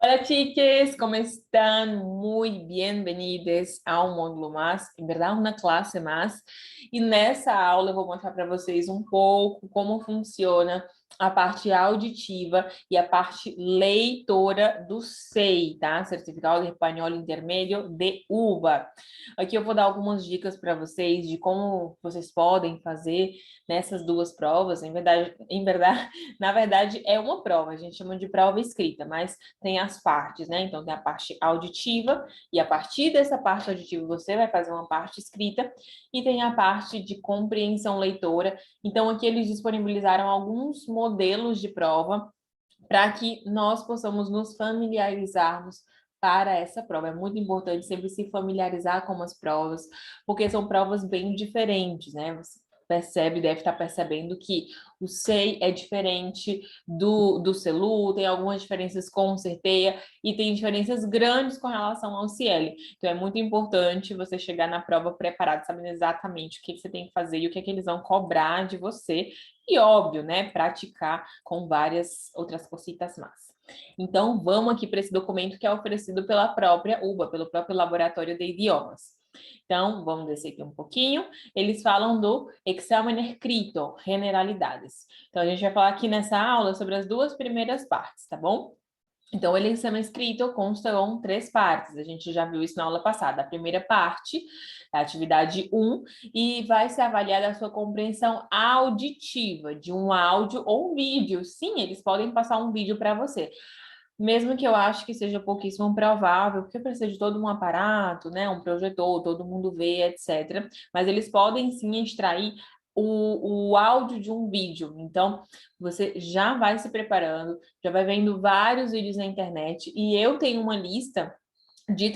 Hola chiques, ¿cómo están? Muy bienvenidos a um módulo mais, em verdade, uma classe mais. E nessa aula eu vou mostrar para vocês um pouco como funciona a parte auditiva e a parte leitora do SEI, tá? Certificado de Espanhol Intermédio de UVA. Aqui eu vou dar algumas dicas para vocês de como vocês podem fazer nessas duas provas. Na verdade, é uma prova, a gente chama de prova escrita, mas tem as partes, né? Então, tem a parte auditiva, e a partir dessa parte auditiva você vai fazer uma parte escrita, e tem a parte de compreensão leitora. Então, aqui eles disponibilizaram alguns modelos de prova para que nós possamos nos familiarizarmos para essa prova. É muito importante sempre se familiarizar com as provas, porque são provas bem diferentes, né? Você percebe, deve estar percebendo que o SEI é diferente do CELU, tem algumas diferenças com o CERTEA e tem diferenças grandes com relação ao CIEL. Então, é muito importante você chegar na prova preparado, sabendo exatamente o que você tem que fazer e o que eles vão cobrar de você. E, óbvio, né, praticar com várias outras cositas más. Então, vamos aqui para esse documento que é oferecido pela própria UBA, pelo próprio Laboratório de Idiomas. Então, vamos descer aqui um pouquinho. Eles falam do exame escrito, generalidades. Então, a gente vai falar aqui nessa aula sobre as duas primeiras partes, tá bom? Então, o exame escrito consta em 3 partes. A gente já viu isso na aula passada. A primeira parte, a atividade 1, e vai ser avaliada a sua compreensão auditiva de um áudio ou um vídeo. Sim, eles podem passar um vídeo para você. Mesmo que eu acho que seja pouquíssimo provável, porque precisa de todo um aparato, né? Um projetor, todo mundo vê, etc. Mas eles podem sim extrair o áudio de um vídeo. Então, você já vai se preparando, já vai vendo vários vídeos na internet. E eu tenho uma lista de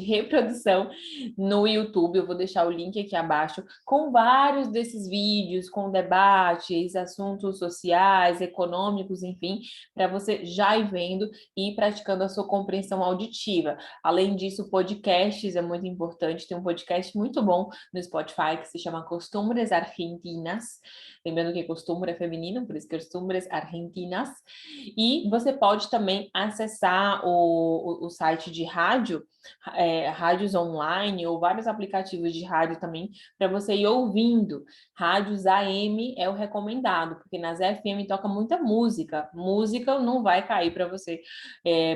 reprodução no YouTube. Eu vou deixar o link aqui abaixo com vários desses vídeos, com debates, assuntos sociais, econômicos, enfim, para você já ir vendo e ir praticando a sua compreensão auditiva. Além disso, podcasts é muito importante. Tem um podcast muito bom no Spotify que se chama Costumbres Argentinas. Lembrando que costumbre é feminino, por isso que Costumbres Argentinas. E você pode também acessar o site de rádio, rádios online ou vários aplicativos de rádio também, para você ir ouvindo. Rádios AM é o recomendado, porque nas FM toca muita música. Música não vai cair para você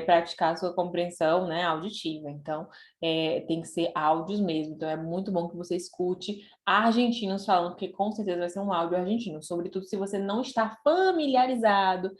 praticar a sua compreensão, né, auditiva. Então, tem que ser áudios mesmo. Então, é muito bom que você escute argentinos falando, porque com certeza vai ser um áudio argentino. Sobretudo se você não está familiarizada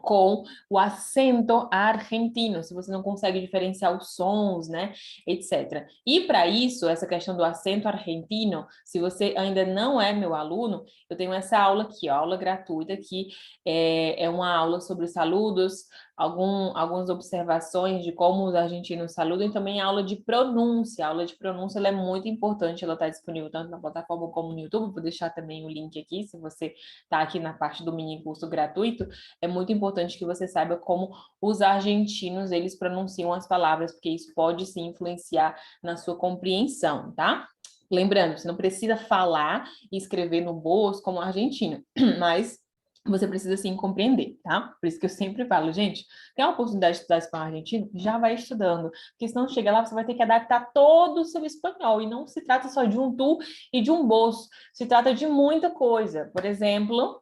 com o acento argentino, se você não consegue diferenciar os sons, né, etc. E para isso, essa questão do acento argentino, se você ainda não é meu aluno, eu tenho essa aula aqui, ó, aula gratuita, que é uma aula sobre os saludos, algumas observações de como os argentinos saludam e também aula de pronúncia. A aula de pronúncia ela é muito importante, ela está disponível tanto na plataforma como no YouTube, vou deixar também o link aqui, se você está aqui na parte do mini curso gratuito, é muito importante que você saiba como os argentinos, eles pronunciam as palavras, porque isso pode sim influenciar na sua compreensão, tá? Lembrando, você não precisa falar e escrever no bolso como argentino, mas você precisa sim compreender, tá? Por isso que eu sempre falo, gente, tem a oportunidade de estudar espanhol argentino? Já vai estudando, porque senão chega lá, você vai ter que adaptar todo o seu espanhol, e não se trata só de um tu e de um bolso, se trata de muita coisa. Por exemplo,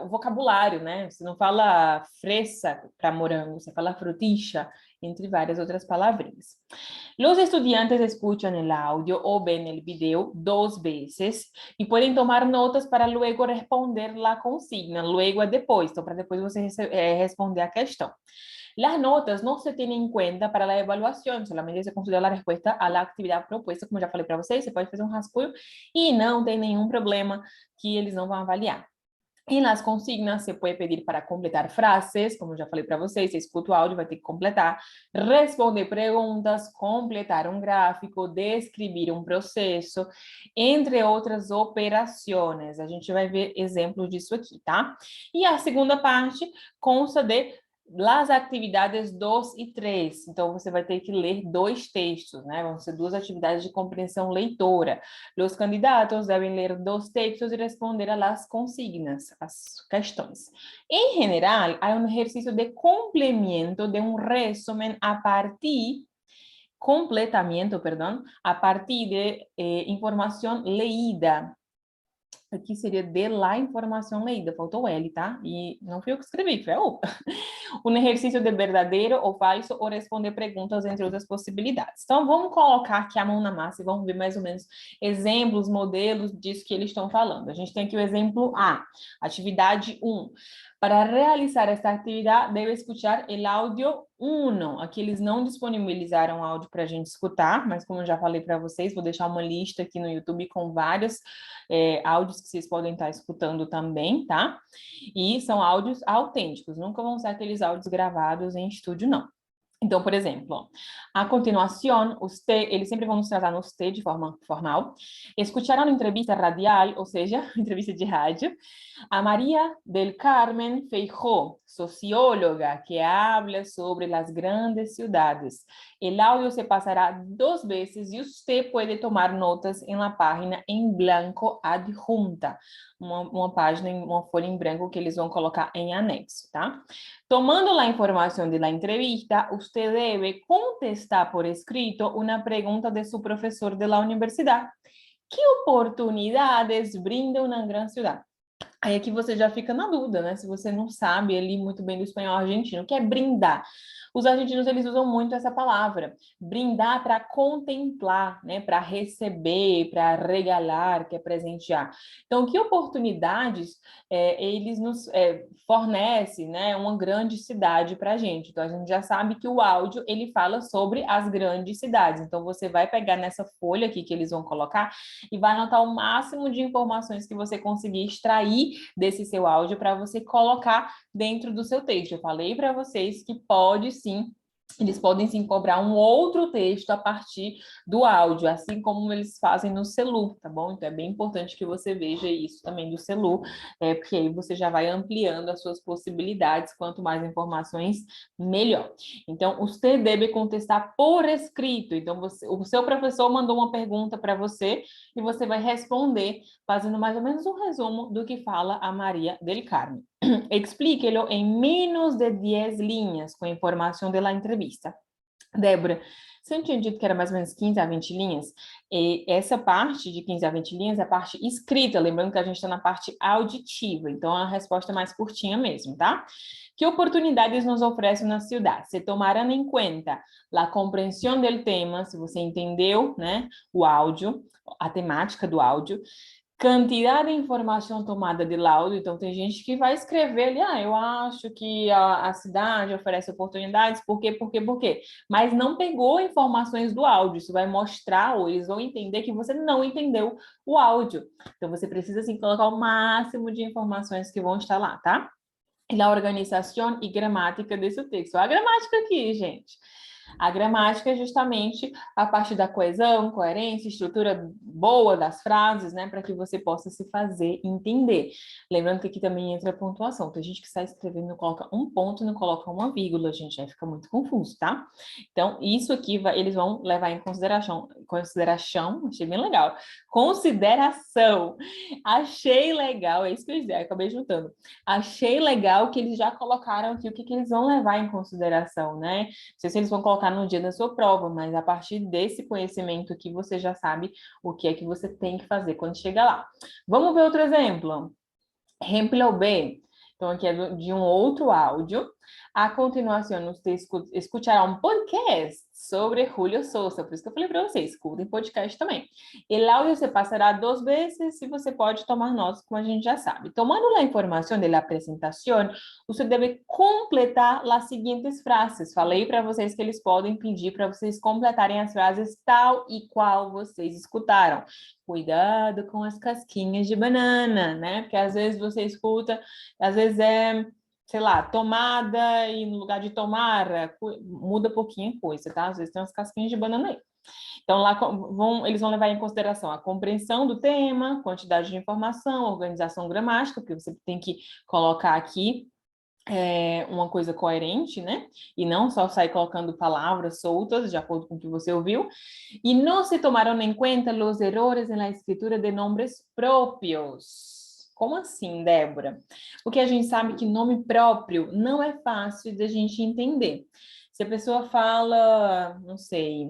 o vocabulário, né? Você não fala fresa para morango, você fala frutixa, entre várias outras palavrinhas. Los estudiantes escuchan el audio o ven el video 2 veces y pueden tomar notas para luego responder la consigna. Luego é depois, então para depois você responder a questão. Las notas no se tienen en cuenta para la evaluación, solamente se considera la respuesta a la actividad propuesta, como já falei para vocês, você pode fazer um rascunho e não tem nenhum problema que eles não vão avaliar. E nas consignas, você pode pedir para completar frases, como eu já falei para vocês, você escuta o áudio, vai ter que completar, responder perguntas, completar um gráfico, descrever um processo, entre outras operações. A gente vai ver exemplos disso aqui, tá? E a segunda parte consta de Las atividades 2 e 3. Então, você vai ter que ler 2 textos, né? Vão ser 2 atividades de compreensão leitora. Os candidatos devem ler 2 textos e responder a las consignas, as questões. Em geral, há um exercício de complemento de um resumen a partir completamiento, perdão, a partir de informação leída. Aqui seria de la informação leída, faltou o L, tá? E não fui eu que escrevi, foi a outra. Um exercício de verdadeiro ou falso ou responder perguntas entre outras possibilidades. Então, vamos colocar aqui a mão na massa e vamos ver mais ou menos exemplos, modelos disso que eles estão falando. A gente tem aqui o exemplo A, atividade 1. Para realizar esta atividade, deve escutar o áudio 1. Aqui eles não disponibilizaram áudio para a gente escutar, mas como eu já falei para vocês, vou deixar uma lista aqui no YouTube com vários áudios que vocês podem estar escutando também, tá? E são áudios autênticos, nunca vão ser aqueles áudios gravados em estúdio, não. Então, por exemplo, a continuação, eles sempre vão nos tratar nos T de forma formal. Escucharam entrevista radial, ou seja, entrevista de rádio, a María del Carmen Feijó, socióloga que habla sobre as grandes ciudades. El audio se passará 2 vezes e usted pode tomar notas em la página em blanco adjunta. Uma página, uma folha em branco que eles vão colocar em anexo, tá? Tomando a informação da entrevista, você deve contestar por escrito uma pergunta de seu professor da universidade. Que oportunidades brinda uma grande cidade? Aí aqui você já fica na dúvida, né? Se você não sabe ali muito bem do espanhol argentino, que é brindar. Os argentinos, eles usam muito essa palavra. Brindar para contemplar, né? Para receber, para regalar, que é presentear. Então, que oportunidades eles nos fornecem, né? Uma grande cidade para a gente. Então, a gente já sabe que o áudio, ele fala sobre as grandes cidades. Então, você vai pegar nessa folha aqui que eles vão colocar e vai anotar o máximo de informações que você conseguir extrair desse seu áudio para você colocar dentro do seu texto. Eu falei para vocês que pode sim, eles podem sim cobrar um outro texto a partir do áudio, assim como eles fazem no Celu, tá bom? Então é bem importante que você veja isso também do Celu, porque aí você já vai ampliando as suas possibilidades, quanto mais informações, melhor. Então, você deve contestar por escrito. Então, o seu professor mandou uma pergunta para você e você vai responder fazendo mais ou menos um resumo do que fala a María del Carmen. Explique-lo em menos de 10 linhas com a informação da entrevista. Débora, você não tinha dito que era mais ou menos 15 a 20 linhas? E essa parte de 15 a 20 linhas é a parte escrita, lembrando que a gente está na parte auditiva, então a resposta é mais curtinha mesmo, tá? Que oportunidades nos oferece na cidade? Se tomarão em conta a compreensão do tema, se você entendeu, né, o áudio, a temática do áudio, quantidade de informação tomada de laudo, então tem gente que vai escrever ali, eu acho que a cidade oferece oportunidades, por quê? Mas não pegou informações do áudio, isso vai mostrar, ou eles vão entender que você não entendeu o áudio. Então você precisa, assim, colocar o máximo de informações que vão estar lá, tá? E a organização e gramática desse texto. A gramática aqui, gente. A gramática é justamente a parte da coesão, coerência, estrutura boa das frases, né, para que você possa se fazer entender. Lembrando que aqui também entra a pontuação. Tem gente que está escrevendo, não coloca um ponto, não coloca uma vírgula, gente, aí fica muito confuso, tá? Então, isso aqui eles vão levar em consideração, achei bem legal. Consideração. Achei legal, é isso que eu disse, acabei juntando. Achei legal que eles já colocaram aqui o que eles vão levar em consideração, né? Não sei se eles vão colocar no dia da sua prova, mas a partir desse conhecimento aqui, você já sabe o que é que você tem que fazer quando chega lá. Vamos ver outro exemplo. Exemplo B. Então, aqui é de um outro áudio. A continuação, você escutará um podcast sobre Julio Sousa. Por isso que eu falei para vocês, escutem podcast também. O áudio se passará 2 vezes e você pode tomar notas, como a gente já sabe. Tomando a informação da apresentação, você deve completar as seguintes frases. Falei para vocês que eles podem pedir para vocês completarem as frases tal e qual vocês escutaram. Cuidado com as casquinhas de banana, né? Porque às vezes você escuta, às vezes sei lá, tomada e no lugar de tomar, muda pouquinho a coisa, tá? Às vezes tem umas casquinhas de banana aí. Então, lá eles vão levar em consideração a compreensão do tema, quantidade de informação, organização gramática, porque você tem que colocar aqui uma coisa coerente, né? E não só sair colocando palavras soltas de acordo com o que você ouviu. E não se tomaram em conta os erros na escritura de nomes próprios. Como assim, Débora? Porque a gente sabe que nome próprio não é fácil de a gente entender. Se a pessoa fala, não sei,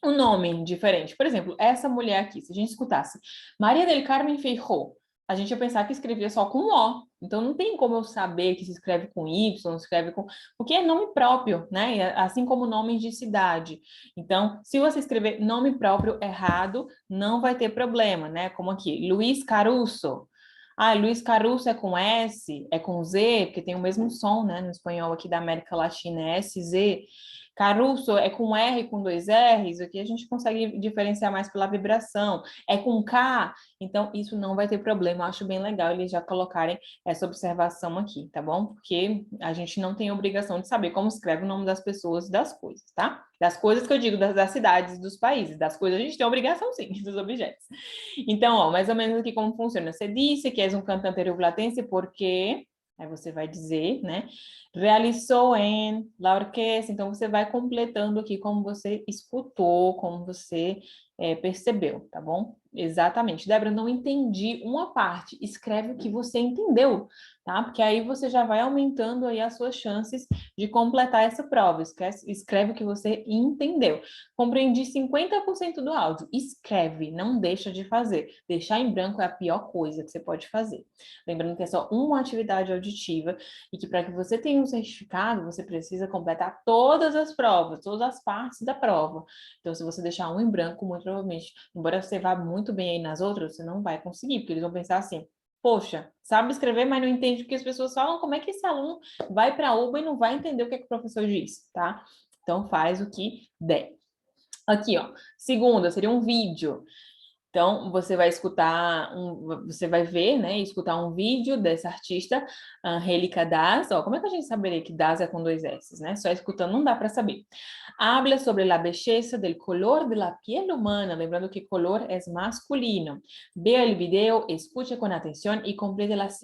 um nome diferente. Por exemplo, essa mulher aqui, se a gente escutasse Maria del Carmen Feijó, a gente ia pensar que escrevia só com O. Então, não tem como eu saber que se escreve com Y, se escreve com... Porque é nome próprio, né? Assim como nomes de cidade. Então, se você escrever nome próprio errado, não vai ter problema, né? Como aqui, Luiz Caruso. Ah, Luiz Caruso é com S, é com Z, porque tem o mesmo som, né? No espanhol aqui da América Latina é SZ. Caruso é com R, com dois R's, aqui a gente consegue diferenciar mais pela vibração. É com K, então isso não vai ter problema. Eu acho bem legal eles já colocarem essa observação aqui, tá bom? Porque a gente não tem obrigação de saber como escreve o nome das pessoas e das coisas, tá? Das coisas que eu digo, das cidades, dos países. Das coisas a gente tem obrigação, sim, dos objetos. Então, ó, mais ou menos aqui como funciona. Você disse que és um cantante rioplatense porque... Aí você vai dizer, né? Realizou em la orquestra. Então, você vai completando aqui como você escutou, como você percebeu, tá bom? Exatamente. Débora, não entendi uma parte. Escreve o que você entendeu, tá? Porque aí você já vai aumentando aí as suas chances de completar essa prova. Escreve o que você entendeu. Compreendi 50% do áudio. Escreve, não deixa de fazer. Deixar em branco é a pior coisa que você pode fazer. Lembrando que é só uma atividade auditiva e que para que você tenha um certificado, você precisa completar todas as provas, todas as partes da prova. Então, se você deixar um em branco, muito provavelmente, embora você vá muito bem aí nas outras, você não vai conseguir, porque eles vão pensar assim, poxa, sabe escrever, mas não entende o que as pessoas falam, como é que esse aluno vai para a UBA e não vai entender o que, é que o professor diz, tá? Então, faz o que der. Aqui, ó, segunda, seria um vídeo. Então, você vai escutar, você vai ver, né, e escutar um vídeo dessa artista, Angélica Das. Ó, como é que a gente saberia que Das é com dois S, né? Só escutando não dá para saber. Habla sobre la belleza del color de la piel humana, lembrando que color é masculino. Vea el video, escute com atenção e complete las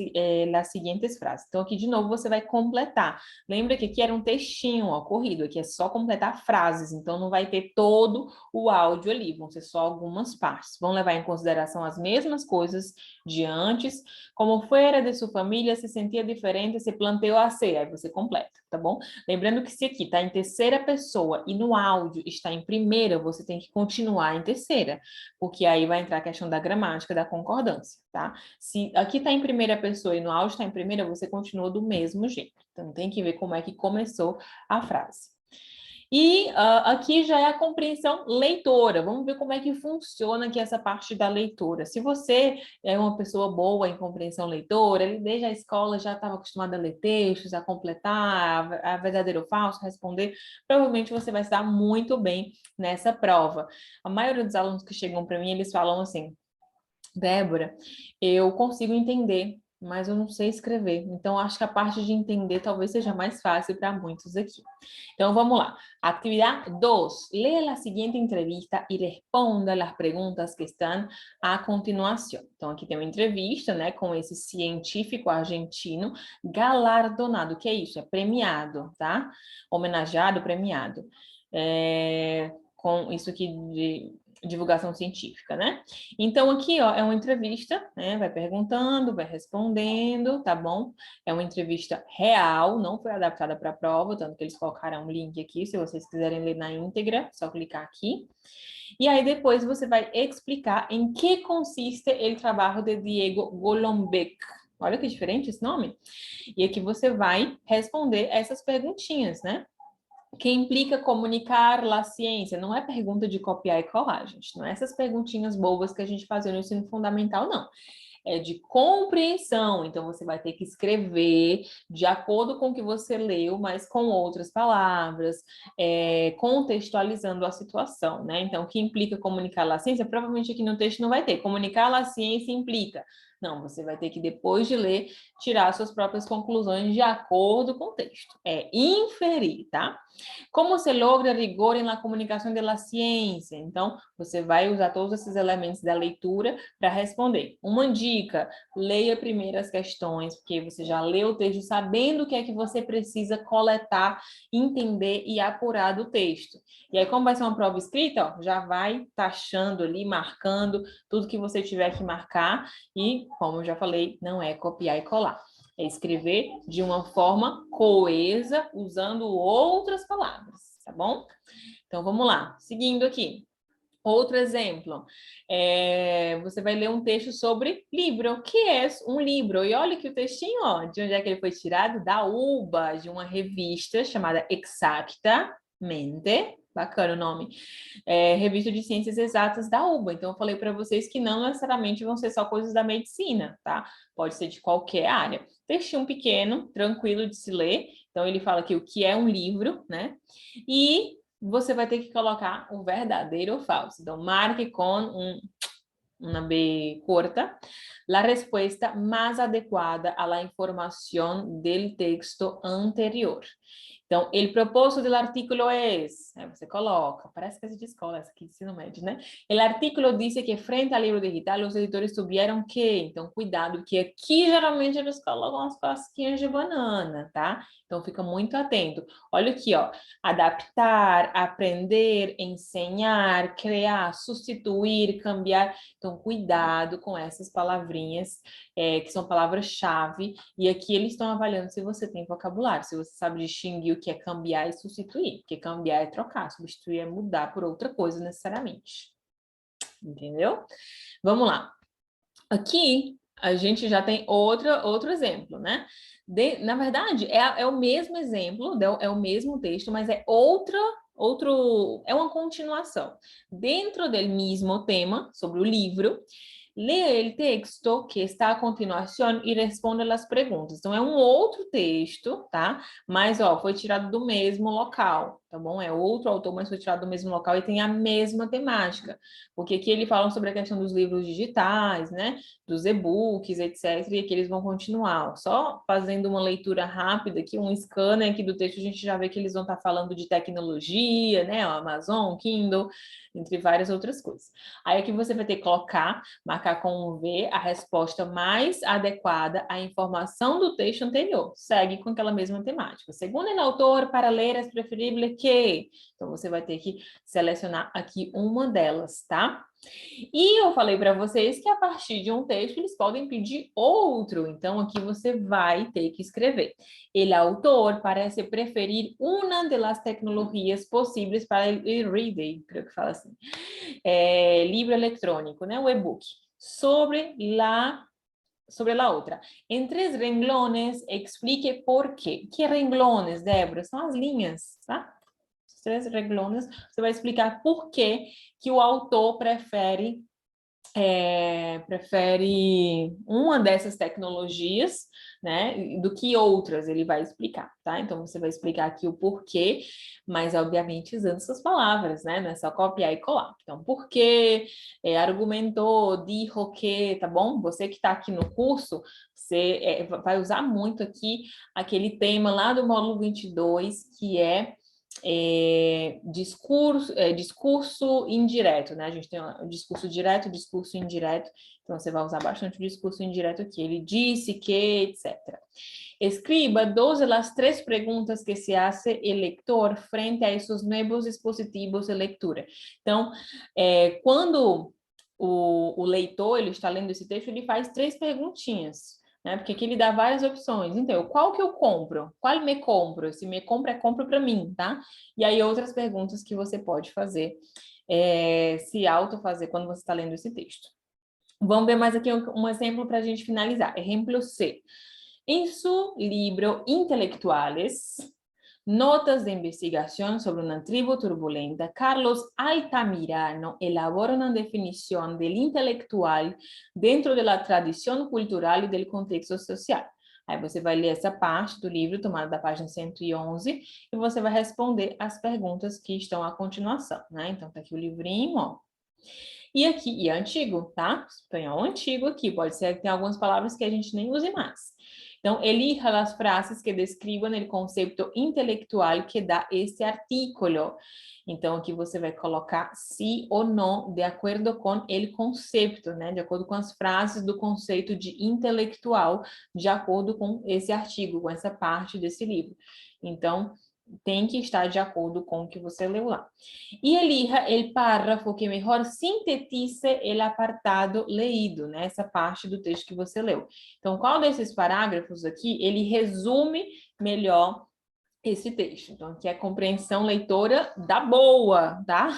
seguintes frases. Então, aqui de novo você vai completar. Lembra que aqui era um textinho, ó, corrido, aqui é só completar frases, então não vai ter todo o áudio ali, vão ser só algumas partes. Vão levar em consideração as mesmas coisas de antes, como fora de sua família, se sentia diferente, se planteou a ser, aí você completa, tá bom? Lembrando que se aqui está em terceira pessoa e no áudio está em primeira, você tem que continuar em terceira, porque aí vai entrar a questão da gramática, da concordância, tá? Se aqui está em primeira pessoa e no áudio está em primeira, você continua do mesmo jeito. Então tem que ver como é que começou a frase. E aqui já é a compreensão leitora. Vamos ver como é que funciona aqui essa parte da leitura. Se você é uma pessoa boa em compreensão leitora, ele desde a escola já estava acostumado a ler textos, a completar, a verdadeiro ou falso, responder, provavelmente você vai se dar muito bem nessa prova. A maioria dos alunos que chegam para mim, eles falam assim, Débora, eu consigo entender, mas eu não sei escrever. Então, acho que a parte de entender talvez seja mais fácil para muitos aqui. Então, vamos lá. Atividade 2. Leia a seguinte entrevista e responda as perguntas que estão a continuação. Então, aqui tem uma entrevista, né, com esse científico argentino galardonado. Que é isso? É premiado, tá? Homenageado, premiado. Com isso aqui de divulgação científica, né? Então, aqui, ó, é uma entrevista, né? Vai perguntando, vai respondendo, tá bom? É uma entrevista real, não foi adaptada para a prova, tanto que eles colocaram um link aqui, se vocês quiserem ler na íntegra, só clicar aqui. E aí, depois, você vai explicar em que consiste o trabalho de Diego Golombek. Olha que diferente esse nome. E aqui você vai responder essas perguntinhas, né? Que implica comunicar a ciência. Não é pergunta de copiar e colar, gente. Não é essas perguntinhas bobas que a gente fazia no ensino fundamental, não. É de compreensão. Então, você vai ter que escrever de acordo com o que você leu, mas com outras palavras, contextualizando a situação, né? Então, o que implica comunicar a ciência, provavelmente aqui no texto não vai ter. Comunicar a ciência implica. Não, você vai ter que, depois de ler, tirar suas próprias conclusões de acordo com o texto. É inferir, tá? Como se logra rigor na comunicação da ciência? Então, você vai usar todos esses elementos da leitura para responder. Uma dica, leia primeiro as questões, porque você já leu o texto sabendo o que é que você precisa coletar, entender e apurar do texto. E aí, como vai ser uma prova escrita, ó, já vai taxando ali, marcando tudo que você tiver que marcar. E, como eu já falei, não é copiar e colar. É escrever de uma forma coesa, usando outras palavras, tá bom? Então, vamos lá. Seguindo aqui. Outro exemplo, você vai ler um texto sobre livro. O que é um livro? E olha que o textinho, ó, de onde é que ele foi tirado? Da UBA, de uma revista chamada Exactamente. Bacana o nome. Revista de Ciências Exatas da UBA. Então, eu falei para vocês que não necessariamente vão ser só coisas da medicina, tá? Pode ser de qualquer área. Textinho pequeno, tranquilo de se ler. Então, ele fala aqui o que é um livro, né? E você vai ter que colocar o verdadeiro ou falso. Então, marque com uma B corta la respuesta más adecuada a la información del texto anterior. Então, el propósito del artículo es, você coloca, parece que é de escola, essa aqui de ensino médio, né? El artículo dice que frente ao livro digital, os editores tuvieron que, então cuidado, que aqui geralmente eles colocam as casquinhas de banana, tá? Então, fica muito atento. Olha aqui, ó, adaptar, aprender, ensinar, criar, substituir, cambiar. Então, cuidado com essas palavrinhas, que são palavras-chave, e aqui eles estão avaliando se você tem vocabulário, se você sabe distinguir o que é cambiar e substituir, porque cambiar é trocar, substituir é mudar por outra coisa necessariamente. Entendeu? Vamos lá. Aqui, a gente já tem outro exemplo, né? Na verdade, é o mesmo exemplo, é o mesmo texto, mas é é uma continuação. Dentro do mesmo tema, sobre o livro, lê o texto que está a continuação e responde as perguntas. Então, é um outro texto, tá? Mas, ó, foi tirado do mesmo local, tá bom? É outro autor, mas foi tirado do mesmo local e tem a mesma temática. Porque aqui ele fala sobre a questão dos livros digitais, né? Dos e-books, etc. E aqui eles vão continuar. Só fazendo uma leitura rápida aqui, um scanner aqui do texto, a gente já vê que eles vão estar falando de tecnologia, né? O Amazon, Kindle, entre várias outras coisas. Aí aqui você vai ter que colocar, marcar com um V, a resposta mais adequada à informação do texto anterior. Segue com aquela mesma temática. Segundo o autor, para ler é preferível que... Então, você vai ter que selecionar aqui uma delas, tá? E eu falei para vocês que a partir de um texto eles podem pedir outro, então aqui você vai ter que escrever. El autor parece preferir uma das tecnologias possíveis para o e-reading, creio que fala assim, livro eletrônico, né, o e-book, sobre la outra. Em 3 renglones, explique por quê. Que renglones, Débora? São as linhas, tá? 3 renglones, você vai explicar por que o autor prefere uma dessas tecnologias, né, do que outras, ele vai explicar, tá? Então, você vai explicar aqui o porquê, mas, obviamente, usando suas palavras, né? Não é só copiar e colar. Então, porquê, argumentou, dijo que, tá bom? Você que está aqui no curso, você vai usar muito aqui aquele tema lá do módulo 22, que discurso indireto, né? A gente tem o discurso direto, discurso indireto, então você vai usar bastante o discurso indireto aqui. Ele disse que, etc. Escriba 12 das 3 perguntas que se hace el lector frente a esses novos dispositivos de leitura. Então, quando o leitor ele está lendo esse texto, ele faz 3 perguntinhas. Né? Porque aqui ele dá várias opções. Então, qual que eu compro? Qual me compro? Se me compra, é compro para mim, tá? E aí, outras perguntas que você pode fazer, se autofazer quando você está lendo esse texto. Vamos ver mais aqui um exemplo para a gente finalizar. Exemplo C. Em seu livro Intelectuales, Notas de investigación sobre una tribu turbulenta, Carlos Altamirano elabora una definición del intelectual dentro de la tradición cultural y del contexto social. Aí você vai ler essa parte do livro, tomada da página 111, e você vai responder as perguntas que estão à continuação, né? Então, tá aqui o livrinho, ó. E aqui, e é antigo, tá? Espanhol antigo aqui, pode ser que tenha algumas palavras que a gente nem use mais. Então, elija las frases que describan el concepto intelectual que dá esse artículo. Então, aqui você vai colocar sim ou não, de acordo com el concepto, né? De acordo com as frases do conceito de intelectual, de acordo com esse artigo, com essa parte desse livro. Então, tem que estar de acordo com o que você leu lá. E elija el párrafo que melhor sintetize el apartado leído, né? Essa parte do texto que você leu. Então, qual desses parágrafos aqui, ele resume melhor esse texto? Então, aqui é a compreensão leitora da boa, tá?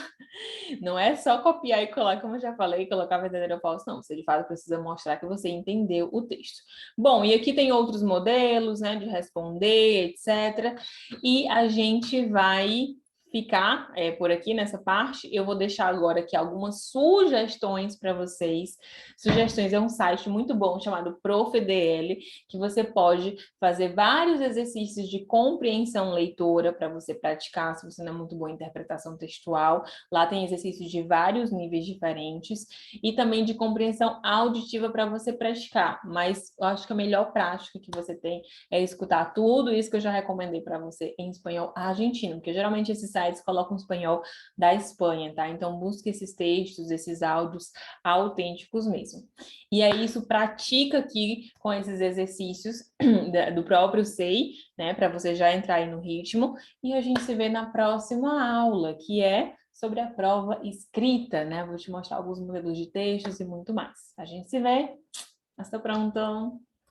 Não é só copiar e colar, como eu já falei, colocar verdadeiro ou falso, não. Você, de fato, precisa mostrar que você entendeu o texto. Bom, e aqui tem outros modelos, né, de responder, etc. E a gente vai ficar por aqui nessa parte. Eu vou deixar agora aqui algumas sugestões para vocês. Sugestões é um site muito bom chamado ProfDL, que você pode fazer vários exercícios de compreensão leitora para você praticar, se você não é muito bom em interpretação textual. Lá tem exercícios de vários níveis diferentes e também de compreensão auditiva para você praticar. Mas eu acho que a melhor prática que você tem é escutar tudo isso que eu já recomendei para você em espanhol argentino, porque geralmente esses sites colocam espanhol da Espanha, tá? Então busque esses textos, esses áudios autênticos mesmo. E é isso, pratica aqui com esses exercícios do próprio SEI, né? Para você já entrar aí no ritmo. E a gente se vê na próxima aula, que é sobre a prova escrita, né? Vou te mostrar alguns modelos de textos e muito mais. A gente se vê. Hasta pronto!